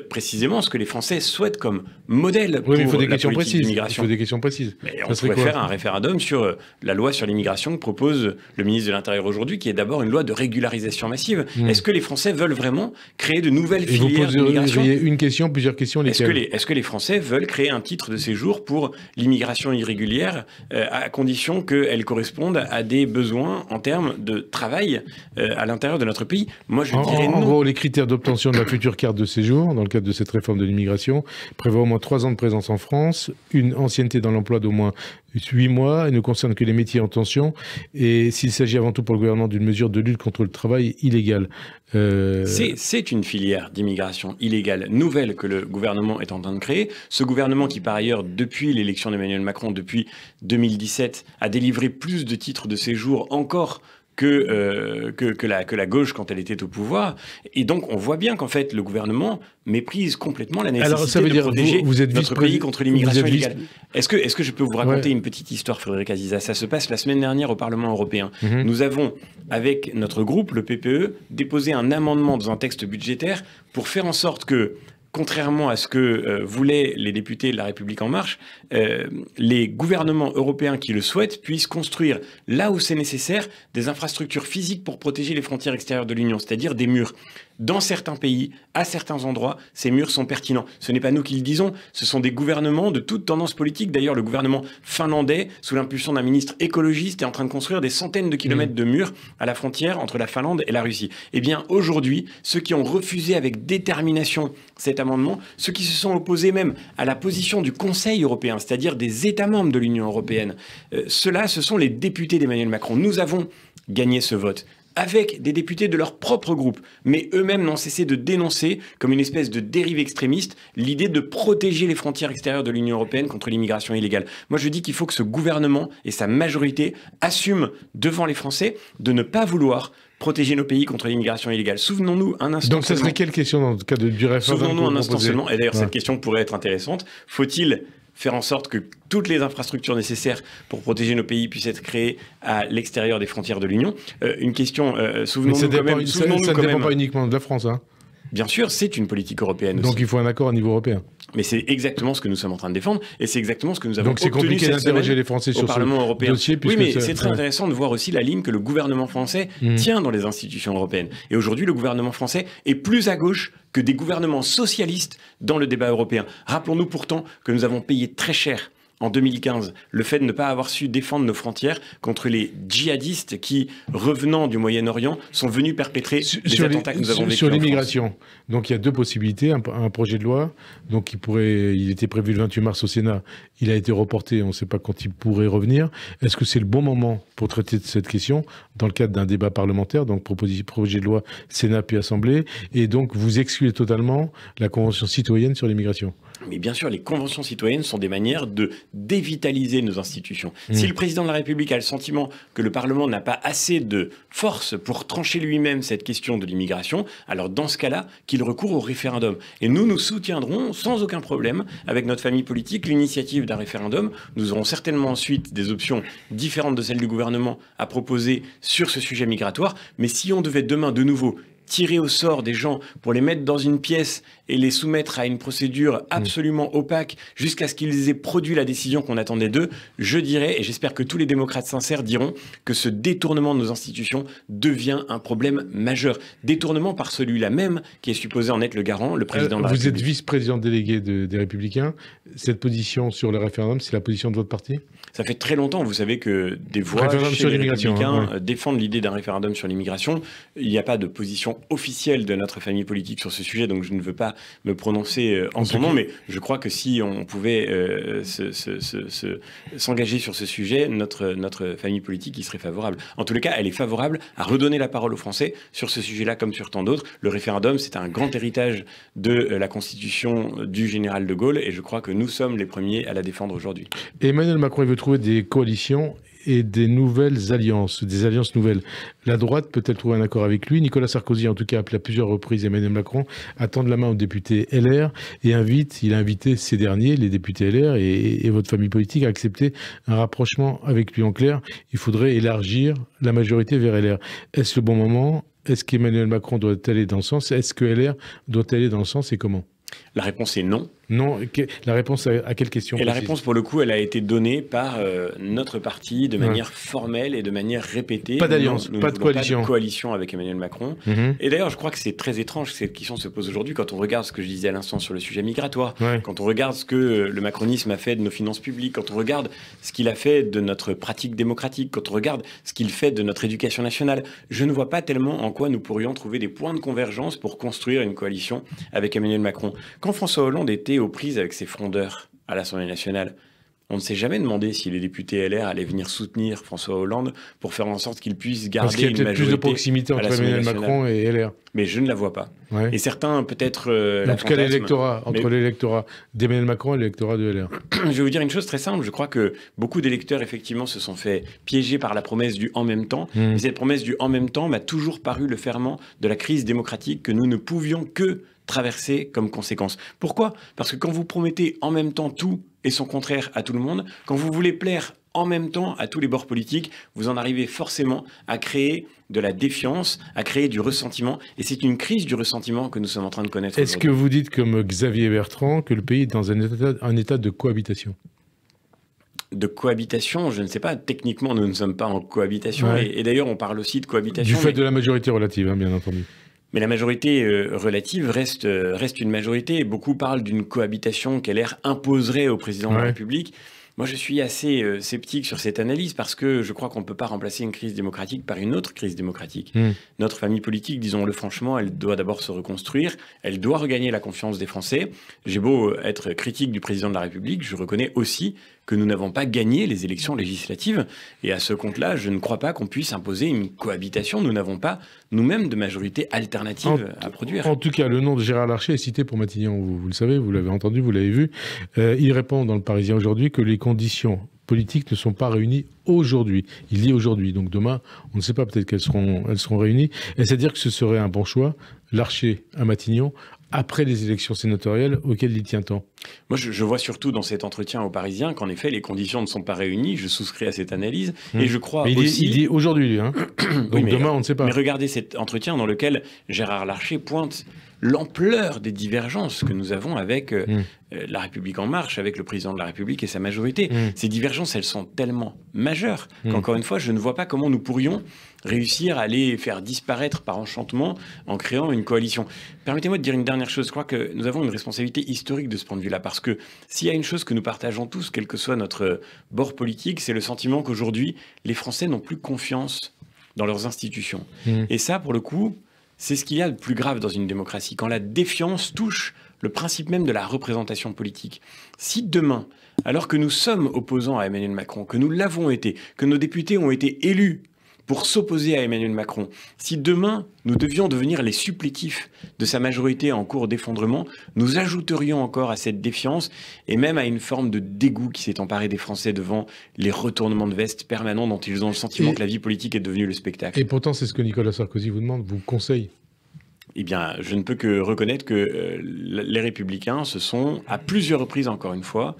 précisément ce que les Français souhaitent comme modèle pour il faut des la questions politique précises. d'immigration. Il faut des questions précises. Mais on pourrait faire un référedum sur la loi sur l'immigration que propose le ministre de l'Intérieur aujourd'hui, qui est d'abord une loi de régularisation massive. Est-ce que les Français veulent vraiment créer de nouvelles filières d'immigration? Vous posez une question, plusieurs questions. Est-ce que les Français veulent créer un titre de séjour pour l'immigration irrégulière à condition qu'elle corresponde à des besoins en termes de travail à l'intérieur de notre pays? Moi, je dirais non. En gros, les critères d'obtention de la future carte de séjour, dans le cadre de cette réforme de l'immigration, prévoit au moins 3 ans de présence en France, une ancienneté dans l'emploi d'au moins 8 mois, et ne concerne que les métiers en tension, et s'il s'agit avant tout pour le gouvernement d'une mesure de lutte contre le travail illégal. C'est une filière d'immigration illégale nouvelle que le gouvernement est en train de créer. Ce gouvernement qui, par ailleurs, depuis l'élection d'Emmanuel Macron, depuis 2017, a délivré plus de titres de séjour encore que la gauche quand elle était au pouvoir. Et donc, on voit bien qu'en fait, le gouvernement méprise complètement la nécessité de protéger notre pays contre l'immigration illégale. Est-ce que je peux vous raconter une petite histoire, Frédéric Aziza? Ça se passe la semaine dernière au Parlement européen. Nous avons, avec notre groupe, le PPE, déposé un amendement dans un texte budgétaire pour faire en sorte que, contrairement à ce que voulaient les députés de La République En Marche, les gouvernements européens qui le souhaitent puissent construire, là où c'est nécessaire, des infrastructures physiques pour protéger les frontières extérieures de l'Union, c'est-à-dire des murs. Dans certains pays, à certains endroits, ces murs sont pertinents. Ce n'est pas nous qui le disons, ce sont des gouvernements de toute tendance politique. D'ailleurs, le gouvernement finlandais, sous l'impulsion d'un ministre écologiste, est en train de construire des centaines de kilomètres de murs à la frontière entre la Finlande et la Russie. Eh bien, aujourd'hui, ceux qui ont refusé avec détermination cet amendement, ceux qui se sont opposés même à la position du Conseil européen, c'est-à-dire des États membres de l'Union européenne, ceux-là, ce sont les députés d'Emmanuel Macron. Nous avons gagné ce vote avec des députés de leur propre groupe, mais eux-mêmes n'ont cessé de dénoncer, comme une espèce de dérive extrémiste, l'idée de protéger les frontières extérieures de l'Union européenne contre l'immigration illégale. Moi, je dis qu'il faut que ce gouvernement et sa majorité assument devant les Français de ne pas vouloir protéger nos pays contre l'immigration illégale. Souvenons-nous un instant. Donc, ça serait quelle question dans le cas du référendum? Souvenons-nous un instant seulement, et d'ailleurs, cette question pourrait être intéressante. Faut-il faire en sorte que toutes les infrastructures nécessaires pour protéger nos pays puissent être créées à l'extérieur des frontières de l'Union? Une question, souvenons-nous quand même... Ça ne dépend pas uniquement de la France, hein. Bien sûr, c'est une politique européenne aussi. Donc il faut un accord au niveau européen. Mais c'est exactement ce que nous sommes en train de défendre, et c'est exactement ce que nous avons obtenu cette semaine. Donc c'est compliqué d'interroger les Français sur Parlement européen. Dossier. Oui, mais c'est très intéressant de voir aussi la ligne que le gouvernement français tient dans les institutions européennes. Et aujourd'hui, le gouvernement français est plus à gauche que des gouvernements socialistes dans le débat européen. Rappelons-nous pourtant que nous avons payé très cher en 2015, le fait de ne pas avoir su défendre nos frontières contre les djihadistes qui, revenant du Moyen-Orient, sont venus perpétrer les attentats que nous avons vécus. Sur l'immigration, donc il y a deux possibilités. Un projet de loi, donc il était prévu le 28 mars au Sénat, il a été reporté, on ne sait pas quand il pourrait revenir. Est-ce que c'est le bon moment pour traiter de cette question dans le cadre d'un débat parlementaire, donc projet de loi Sénat puis Assemblée, et donc vous excluez totalement la Convention citoyenne sur l'immigration? Mais bien sûr, les conventions citoyennes sont des manières de dévitaliser nos institutions. Si le président de la République a le sentiment que le Parlement n'a pas assez de force pour trancher lui-même cette question de l'immigration, alors dans ce cas-là, qu'il recourt au référendum. Et nous soutiendrons sans aucun problème, avec notre famille politique, l'initiative d'un référendum. Nous aurons certainement ensuite des options différentes de celles du gouvernement à proposer sur ce sujet migratoire. Mais si on devait demain de nouveau tirer au sort des gens pour les mettre dans une pièce et les soumettre à une procédure absolument opaque jusqu'à ce qu'ils aient produit la décision qu'on attendait d'eux, je dirais, et j'espère que tous les démocrates sincères diront, que ce détournement de nos institutions devient un problème majeur. Détournement par celui-là même qui est supposé en être le garant, le président de la République. Vous êtes vice-président délégué des Républicains. Cette position sur le référendum, c'est la position de votre parti? Ça fait très longtemps, vous savez, que des voix chez les Républicains défendent l'idée d'un référendum sur l'immigration. Il n'y a pas de position représentant officiel de notre famille politique sur ce sujet, donc je ne veux pas me prononcer en son nom, mais je crois que si on pouvait s'engager sur ce sujet, notre famille politique y serait favorable. En tous les cas, elle est favorable à redonner la parole aux Français sur ce sujet-là comme sur tant d'autres. Le référendum, c'est un grand héritage de la Constitution du général de Gaulle, et je crois que nous sommes les premiers à la défendre aujourd'hui. Emmanuel Macron, il veut trouver des coalitions et des nouvelles alliances, des alliances nouvelles. La droite peut-elle trouver un accord avec lui? Nicolas Sarkozy, en tout cas, appelé à plusieurs reprises Emmanuel Macron à tendre la main aux députés LR et il a invité ces derniers, les députés LR et votre famille politique, à accepter un rapprochement avec lui. En clair, il faudrait élargir la majorité vers LR. Est-ce le bon moment? Est-ce qu'Emmanuel Macron doit aller dans ce sens? Est-ce que LR doit aller dans ce sens et comment? La réponse est non. Non, la réponse à quelle question? Et la réponse, pour le coup, elle a été donnée par notre parti de manière formelle et de manière répétée. Pas d'alliance, pas de coalition. Pas de coalition avec Emmanuel Macron. Et d'ailleurs, je crois que c'est très étrange que cette question se pose aujourd'hui quand on regarde ce que je disais à l'instant sur le sujet migratoire, quand on regarde ce que le macronisme a fait de nos finances publiques, quand on regarde ce qu'il a fait de notre pratique démocratique, quand on regarde ce qu'il fait de notre éducation nationale. Je ne vois pas tellement en quoi nous pourrions trouver des points de convergence pour construire une coalition avec Emmanuel Macron. Quand François Hollande était aux prises avec ses frondeurs à l'Assemblée nationale, on ne s'est jamais demandé si les députés LR allaient venir soutenir François Hollande pour faire en sorte qu'il puisse garder une majorité. Parce qu'il y a peut-être plus de proximité entre Emmanuel Macron et LR. Mais je ne la vois pas. Et certains, peut-être... en tout cas, l'électorat, entre l'électorat d'Emmanuel Macron et l'électorat de LR. Je vais vous dire une chose très simple. Je crois que beaucoup d'électeurs, effectivement, se sont fait piéger par la promesse du « en même temps ». Et cette promesse du « en même temps » m'a toujours paru le ferment de la crise démocratique que nous ne pouvions que traverser comme conséquence. Pourquoi? Parce que quand vous promettez en même temps tout et son contraire à tout le monde, quand vous voulez plaire en même temps à tous les bords politiques, vous en arrivez forcément à créer de la défiance, à créer du ressentiment. Et c'est une crise du ressentiment que nous sommes en train de connaître. Est-ce que vous dites, comme Xavier Bertrand, que le pays est dans un état de cohabitation? De cohabitation, je ne sais pas. Techniquement, nous ne sommes pas en cohabitation. Et d'ailleurs, on parle aussi de cohabitation. Du fait de la majorité relative, bien entendu. Mais la majorité relative reste une majorité. Beaucoup parlent d'une cohabitation qu'LR imposerait au président de la République. Moi, je suis assez sceptique sur cette analyse parce que je crois qu'on ne peut pas remplacer une crise démocratique par une autre crise démocratique. Notre famille politique, disons-le franchement, elle doit d'abord se reconstruire. Elle doit regagner la confiance des Français. J'ai beau être critique du président de la République, je reconnais aussi que nous n'avons pas gagné les élections législatives. Et à ce compte-là, je ne crois pas qu'on puisse imposer une cohabitation. Nous n'avons pas nous-mêmes de majorité alternative à produire. En tout cas, le nom de Gérard Larcher est cité pour Matignon. Vous le savez, vous l'avez entendu, vous l'avez vu. Il répond dans le Parisien aujourd'hui que les conditions politiques ne sont pas réunies aujourd'hui. Il dit aujourd'hui. Donc demain, on ne sait pas, peut-être qu'elles seront réunies. Et c'est-à-dire que ce serait un bon choix, Larcher à Matignon, après les élections sénatoriales auxquelles il tient tant. Moi, je vois surtout dans cet entretien au Parisien qu'en effet, les conditions ne sont pas réunies. Je souscris à cette analyse. Et je crois aussi... Il dit aujourd'hui, lui. Hein. Donc demain, on ne sait pas. Mais regardez cet entretien dans lequel Gérard Larcher pointe l'ampleur des divergences que nous avons avec La République En Marche, avec le président de la République et sa majorité. Ces divergences, elles sont tellement majeures qu'encore une fois, je ne vois pas comment nous pourrions réussir à les faire disparaître par enchantement en créant une coalition. Permettez-moi de dire une dernière chose. Je crois que nous avons une responsabilité historique de ce point de vue-là, parce que s'il y a une chose que nous partageons tous, quel que soit notre bord politique, c'est le sentiment qu'aujourd'hui, les Français n'ont plus confiance dans leurs institutions. Et ça, pour le coup, c'est ce qu'il y a de plus grave dans une démocratie, quand la défiance touche le principe même de la représentation politique. Si demain, alors que nous sommes opposants à Emmanuel Macron, que nous l'avons été, que nos députés ont été élus pour s'opposer à Emmanuel Macron, si demain nous devions devenir les supplétifs de sa majorité en cours d'effondrement, nous ajouterions encore à cette défiance et même à une forme de dégoût qui s'est emparé des Français devant les retournements de veste permanents dont ils ont le sentiment que la vie politique est devenue le spectacle. Et pourtant, c'est ce que Nicolas Sarkozy vous demande, vous conseille. Eh bien, je ne peux que reconnaître que les Républicains se sont, à plusieurs reprises encore une fois,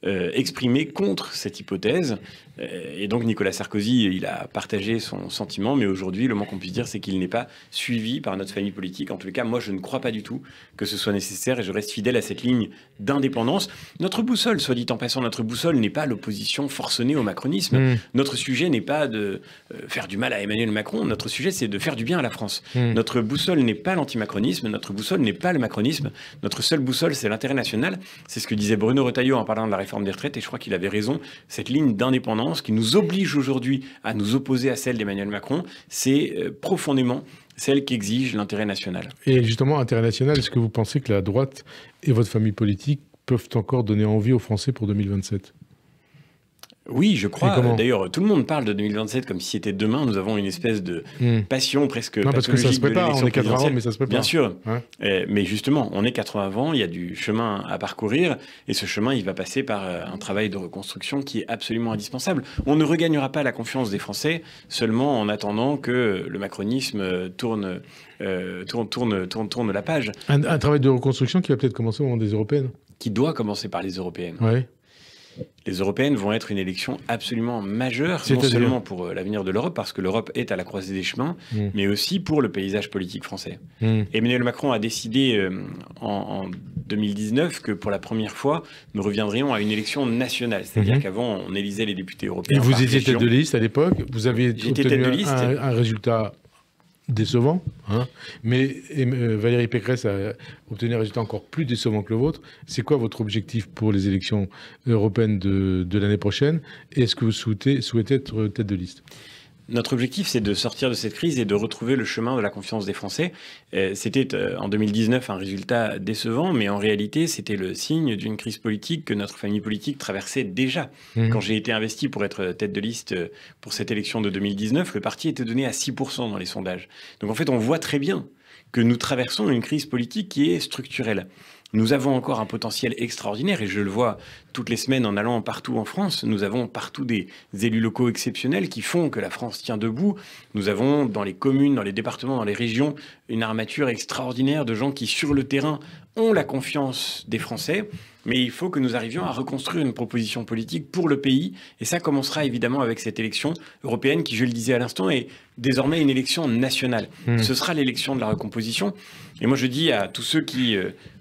exprimés contre cette hypothèse. Et donc Nicolas Sarkozy, il a partagé son sentiment, mais aujourd'hui, le moins qu'on puisse dire, c'est qu'il n'est pas suivi par notre famille politique. En tous les cas, moi, je ne crois pas du tout que ce soit nécessaire et je reste fidèle à cette ligne d'indépendance. Notre boussole, soit dit en passant, notre boussole n'est pas l'opposition forcenée au macronisme. Notre sujet n'est pas de faire du mal à Emmanuel Macron. Notre sujet, c'est de faire du bien à la France. Notre boussole n'est pas l'antimacronisme. Notre boussole n'est pas le macronisme. Notre seule boussole, c'est l'intérêt national. C'est ce que disait Bruno Retailleau en parlant de la réforme des retraites et je crois qu'il avait raison. Cette ligne d'indépendance qui nous oblige aujourd'hui à nous opposer à celle d'Emmanuel Macron, c'est profondément celle qu'exige l'intérêt national. Et justement, intérêt national, est-ce que vous pensez que la droite et votre famille politique peuvent encore donner envie aux Français pour 2027 ? Oui, je crois. D'ailleurs, tout le monde parle de 2027 comme si c'était demain. Nous avons une espèce de passion presque non, parce que ça se prépare, on est 4 ans, mais ça se prépare. Bien sûr. Hein, mais justement, on est 4 ans avant, il y a du chemin à parcourir. Et ce chemin, il va passer par un travail de reconstruction qui est absolument indispensable. On ne regagnera pas la confiance des Français seulement en attendant que le macronisme tourne la page. Un travail de reconstruction qui va peut-être commencer au moment des européennes. Qui doit commencer par les européennes. Ouais. Les européennes vont être une élection absolument majeure, non seulement pour l'avenir de l'Europe, parce que l'Europe est à la croisée des chemins, mais aussi pour le paysage politique français. Emmanuel Macron a décidé en 2019 que pour la première fois, nous reviendrions à une élection nationale. C'est-à-dire qu'avant, on élisait les députés européens. Et vous étiez tête de liste à l'époque, vous aviez obtenu un résultat décevant, hein, mais Valérie Pécresse a obtenu un résultat encore plus décevant que le vôtre. C'est quoi votre objectif pour les élections européennes de l'année prochaine? Et est-ce que vous souhaitez être tête de liste? Notre objectif, c'est de sortir de cette crise et de retrouver le chemin de la confiance des Français. C'était en 2019 un résultat décevant, mais en réalité, c'était le signe d'une crise politique que notre famille politique traversait déjà. Quand j'ai été investi pour être tête de liste pour cette élection de 2019, le parti était donné à 6% dans les sondages. Donc en fait, on voit très bien que nous traversons une crise politique qui est structurelle. Nous avons encore un potentiel extraordinaire et je le vois toutes les semaines en allant partout en France. Nous avons partout des élus locaux exceptionnels qui font que la France tient debout. Nous avons dans les communes, dans les départements, dans les régions, une armature extraordinaire de gens qui, sur le terrain, ont la confiance des Français. Mais il faut que nous arrivions à reconstruire une proposition politique pour le pays. Et ça commencera évidemment avec cette élection européenne qui, je le disais à l'instant, est désormais une élection nationale. Ce sera l'élection de la recomposition. Et moi, je dis à tous ceux qui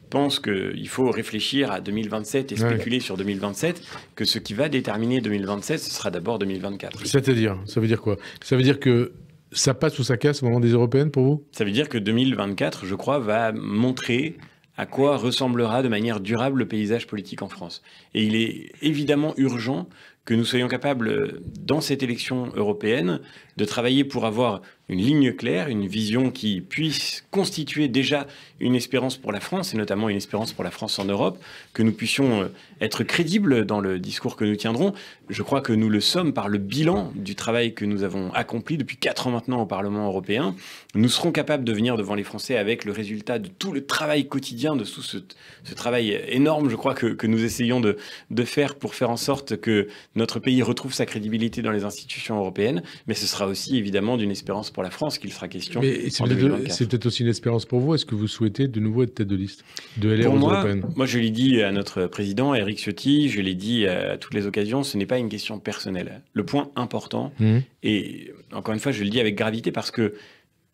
pense qu'il faut réfléchir à 2027 et spéculer sur 2027, que ce qui va déterminer 2027, ce sera d'abord 2024. C'est-à-dire, ça veut dire quoi? Ça veut dire que ça passe ou ça casse au moment des européennes pour vous? Ça veut dire que 2024, je crois, va montrer à quoi ressemblera de manière durable le paysage politique en France. Et il est évidemment urgent que nous soyons capables, dans cette élection européenne, de travailler pour avoir une ligne claire, une vision qui puisse constituer déjà une espérance pour la France, et notamment une espérance pour la France en Europe, que nous puissions être crédibles dans le discours que nous tiendrons. Je crois que nous le sommes par le bilan du travail que nous avons accompli depuis 4 ans maintenant au Parlement européen. Nous serons capables de venir devant les Français avec le résultat de tout le travail quotidien, de tout ce travail énorme, je crois, que nous essayons de faire pour faire en sorte que notre pays retrouve sa crédibilité dans les institutions européennes, mais ce sera aussi évidemment d'une espérance pour la France qu'il sera question en 2024. C'est peut-être aussi une espérance pour vous. Est-ce que vous souhaitez de nouveau être tête de liste de LR aux européennes? Moi, je l'ai dit à notre président, Éric Ciotti, je l'ai dit à toutes les occasions, ce n'est pas une question personnelle. Le point important, et encore une fois, je le dis avec gravité parce que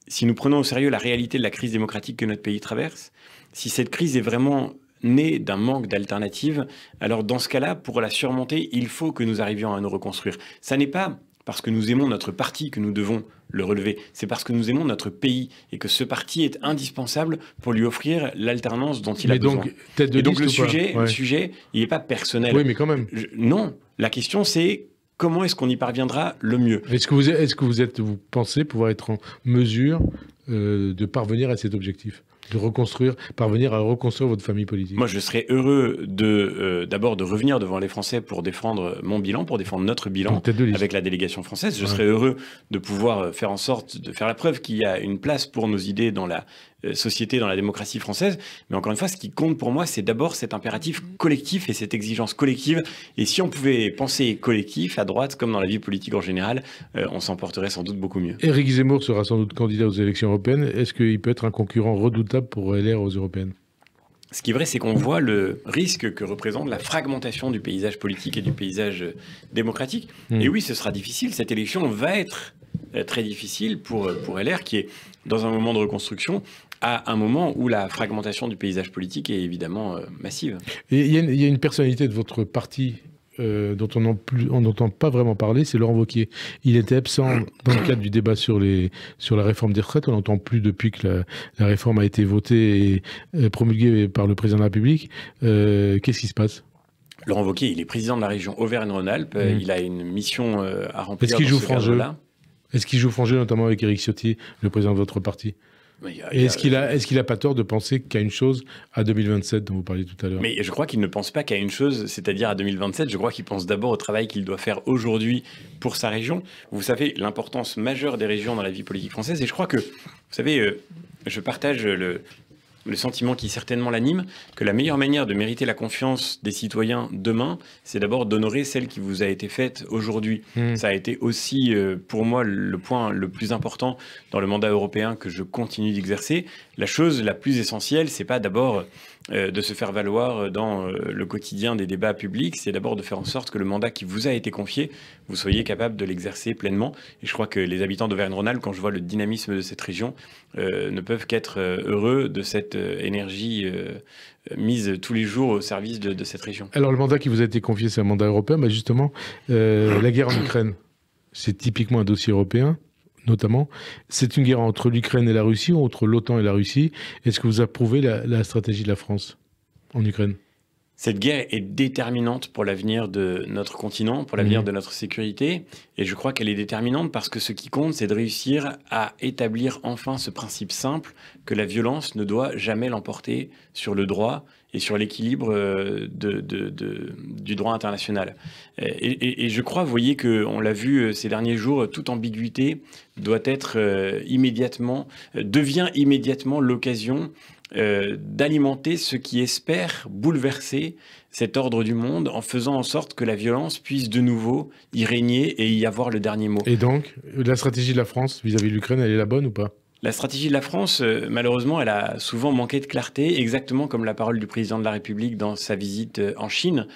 si nous prenons au sérieux la réalité de la crise démocratique que notre pays traverse, si cette crise est vraiment née d'un manque d'alternatives, alors dans ce cas-là, pour la surmonter, il faut que nous arrivions à nous reconstruire. Ça n'est pas parce que nous aimons notre parti que nous devons le relever. C'est parce que nous aimons notre pays et que ce parti est indispensable pour lui offrir l'alternance dont il a besoin. Et donc le sujet, il n'est pas personnel. Oui, mais quand même. Non, la question c'est comment est-ce qu'on y parviendra le mieux. Est-ce que vous pensez pouvoir être en mesure de parvenir à cet objectif ? Parvenir à reconstruire votre famille politique? Moi, je serais heureux d'abord de revenir devant les Français pour défendre mon bilan, pour défendre notre bilan avec la délégation française. Je serais heureux de pouvoir faire en sorte de faire la preuve qu'il y a une place pour nos idées dans la société, dans la démocratie française. Mais encore une fois, ce qui compte pour moi, c'est d'abord cet impératif collectif et cette exigence collective. Et si on pouvait penser collectif, à droite, comme dans la vie politique en général, on s'en porterait sans doute beaucoup mieux. Éric Zemmour sera sans doute candidat aux élections européennes. Est-ce qu'il peut être un concurrent redoutable pour LR aux européennes? Ce qui est vrai, c'est qu'on voit le risque que représente la fragmentation du paysage politique et du paysage démocratique. Et oui, ce sera difficile. Cette élection va être très difficile pour LR, qui est dans un moment de reconstruction, à un moment où la fragmentation du paysage politique est évidemment massive. Et il y a une personnalité de votre parti dont on n'entend pas vraiment parler, c'est Laurent Wauquiez. Il était absent dans le cadre du débat sur la réforme des retraites. On n'entend plus depuis que la réforme a été votée et promulguée par le président de la République. Qu'est-ce qui se passe? Laurent Wauquiez, il est président de la région Auvergne-Rhône-Alpes. Il a une mission à remplir. Est-ce qu'il joue franc jeu? Est-ce qu'il joue franc jeu, notamment avec Éric Ciotti, le président de votre parti? Et est-ce qu'il a pas tort de penser qu'à une chose à 2027 dont vous parliez tout à l'heure? Mais je crois qu'il ne pense pas qu'à une chose, c'est-à-dire à 2027. Je crois qu'il pense d'abord au travail qu'il doit faire aujourd'hui pour sa région. Vous savez l'importance majeure des régions dans la vie politique française. Et je crois que, vous savez, je partage le sentiment qui certainement l'anime, que la meilleure manière de mériter la confiance des citoyens demain, c'est d'abord d'honorer celle qui vous a été faite aujourd'hui. Ça a été aussi, pour moi, le point le plus important dans le mandat européen que je continue d'exercer. La chose la plus essentielle, c'est pas d'abord de se faire valoir dans le quotidien des débats publics, c'est d'abord de faire en sorte que le mandat qui vous a été confié, vous soyez capable de l'exercer pleinement. Et je crois que les habitants d'Auvergne-Rhône-Alpes, quand je vois le dynamisme de cette région, ne peuvent qu'être heureux de cette énergie mise tous les jours au service de cette région. Alors le mandat qui vous a été confié, c'est un mandat européen, mais justement, la guerre en Ukraine, c'est typiquement un dossier européen. Notamment, c'est une guerre entre l'Ukraine et la Russie, ou entre l'OTAN et la Russie. Est-ce que vous approuvez la stratégie de la France en Ukraine? Cette guerre est déterminante pour l'avenir de notre continent, pour l'avenir de notre sécurité. Et je crois qu'elle est déterminante parce que ce qui compte, c'est de réussir à établir enfin ce principe simple que la violence ne doit jamais l'emporter sur le droit et sur l'équilibre du droit international. Et je crois, vous voyez, qu'on l'a vu ces derniers jours, toute ambiguïté doit être devient immédiatement l'occasion d'alimenter ceux qui espèrent bouleverser cet ordre du monde en faisant en sorte que la violence puisse de nouveau y régner et y avoir le dernier mot. Et donc, la stratégie de la France vis-à-vis de l'Ukraine, elle est la bonne ou pas? La stratégie de la France, malheureusement, elle a souvent manqué de clarté, exactement comme la parole du président de la République dans sa visite en Chine.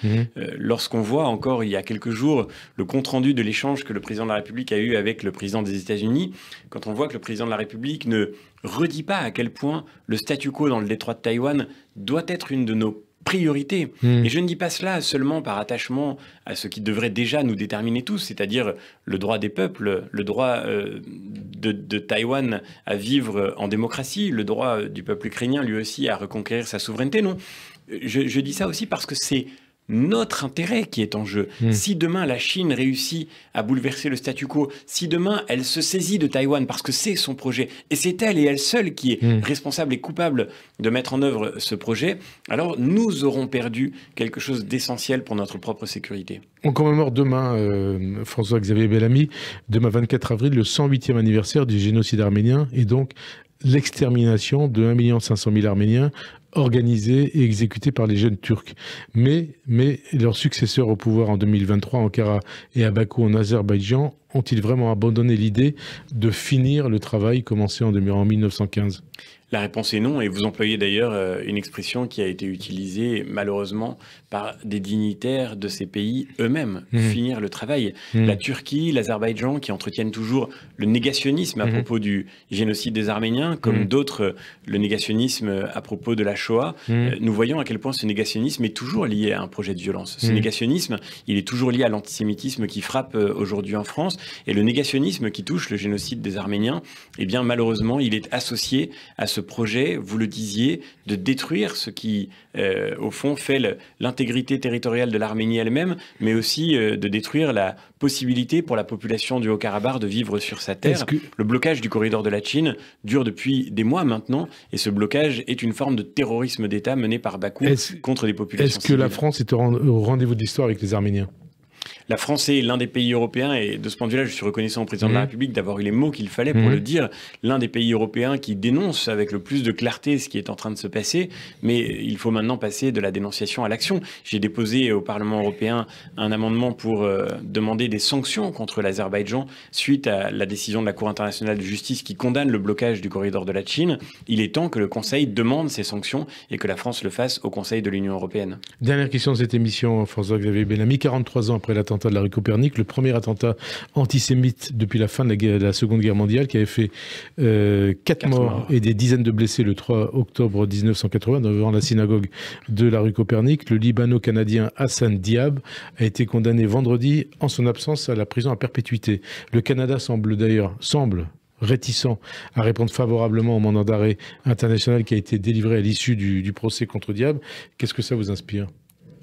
Lorsqu'on voit encore il y a quelques jours le compte-rendu de l'échange que le président de la République a eu avec le président des États-Unis, quand on voit que le président de la République ne redit pas à quel point le statu quo dans le détroit de Taïwan doit être une de nos priorité. Et je ne dis pas cela seulement par attachement à ce qui devrait déjà nous déterminer tous, c'est-à-dire le droit des peuples, le droit de Taïwan à vivre en démocratie, le droit du peuple ukrainien lui aussi à reconquérir sa souveraineté. Non, je dis ça aussi parce que c'est notre intérêt qui est en jeu. Si demain la Chine réussit à bouleverser le statu quo, si demain elle se saisit de Taïwan parce que c'est son projet, et c'est elle et elle seule qui est responsable et coupable de mettre en œuvre ce projet, alors nous aurons perdu quelque chose d'essentiel pour notre propre sécurité. On commémore demain, François-Xavier Bellamy, demain 24 avril, le 108e anniversaire du génocide arménien, et donc l'extermination de 1 500 000 Arméniens organisés et exécutés par les jeunes Turcs. Mais leurs successeurs au pouvoir en 2023, Ankara et à Bakou en Azerbaïdjan, ont-ils vraiment abandonné l'idée de finir le travail commencé en 1915 ? La réponse est non, et vous employez d'ailleurs une expression qui a été utilisée malheureusement par des dignitaires de ces pays eux-mêmes, finir le travail. La Turquie, l'Azerbaïdjan, qui entretiennent toujours le négationnisme à propos du génocide des Arméniens, comme d'autres le négationnisme à propos de la Shoah, nous voyons à quel point ce négationnisme est toujours lié à un projet de violence. Ce négationnisme, il est toujours lié à l'antisémitisme qui frappe aujourd'hui en France, et le négationnisme qui touche le génocide des Arméniens, eh bien malheureusement, il est associé à ce projet, vous le disiez, de détruire ce qui, au fond, fait l'intégrité territoriale de l'Arménie elle-même, mais aussi de détruire la possibilité pour la population du Haut-Karabakh de vivre sur sa terre. Le blocage du corridor de la Chine dure depuis des mois maintenant, et ce blocage est une forme de terrorisme d'État mené par Bakou contre des populations civiles. Est-ce que la France est au rendez-vous de l'histoire avec les Arméniens ? La France est l'un des pays européens, et de ce point de vue-là, je suis reconnaissant au président de la République d'avoir eu les mots qu'il fallait pour le dire, l'un des pays européens qui dénonce avec le plus de clarté ce qui est en train de se passer, mais il faut maintenant passer de la dénonciation à l'action. J'ai déposé au Parlement européen un amendement pour demander des sanctions contre l'Azerbaïdjan suite à la décision de la Cour internationale de justice qui condamne le blocage du corridor de la Chine. Il est temps que le Conseil demande ces sanctions et que la France le fasse au Conseil de l'Union européenne. Dernière question de cette émission, François-Xavier Bellamy, 43 ans après l'attentat de la rue Copernic, le premier attentat antisémite depuis la fin de la Seconde Guerre mondiale, qui avait fait 4 morts et des dizaines de blessés le 3 octobre 1980 devant la synagogue de la rue Copernic. Le Libano-Canadien Hassan Diab a été condamné vendredi en son absence à la prison à perpétuité. Le Canada semble réticent à répondre favorablement au mandat d'arrêt international qui a été délivré à l'issue du procès contre Diab. Qu'est-ce que ça vous inspire ?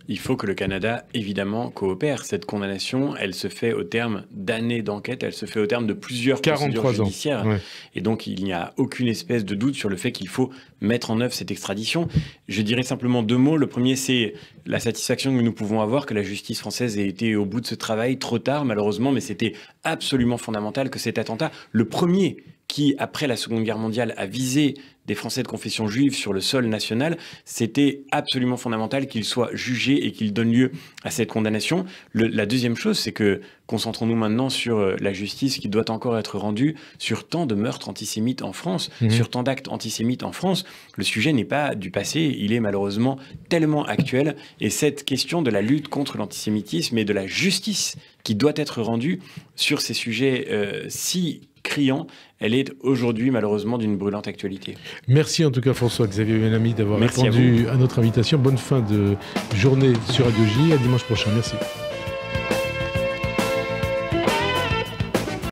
il faut que le Canada, évidemment, coopère. Cette condamnation, elle se fait au terme d'années d'enquête, elle se fait au terme de plusieurs procédures judiciaires. Ouais. Et donc, il n'y a aucune espèce de doute sur le fait qu'il faut mettre en œuvre cette extradition. Je dirais simplement 2 mots. Le premier, c'est la satisfaction que nous pouvons avoir que la justice française ait été au bout de ce travail trop tard, malheureusement, mais c'était absolument fondamental que cet attentat, le premier qui, après la Seconde Guerre mondiale, a visé des Français de confession juive sur le sol national, c'était absolument fondamental qu'il soit jugé et qu'il donne lieu à cette condamnation. La deuxième chose, c'est que concentrons-nous maintenant sur la justice qui doit encore être rendue sur tant de meurtres antisémites en France, sur tant d'actes antisémites en France. Le sujet n'est pas du passé, il est malheureusement tellement actuel. Et cette question de la lutte contre l'antisémitisme et de la justice qui doit être rendue sur ces sujets si criant, elle est aujourd'hui malheureusement d'une brûlante actualité. Merci en tout cas François-Xavier Bellamy d'avoir répondu à notre invitation. Bonne fin de journée sur Radio J. À dimanche prochain. Merci.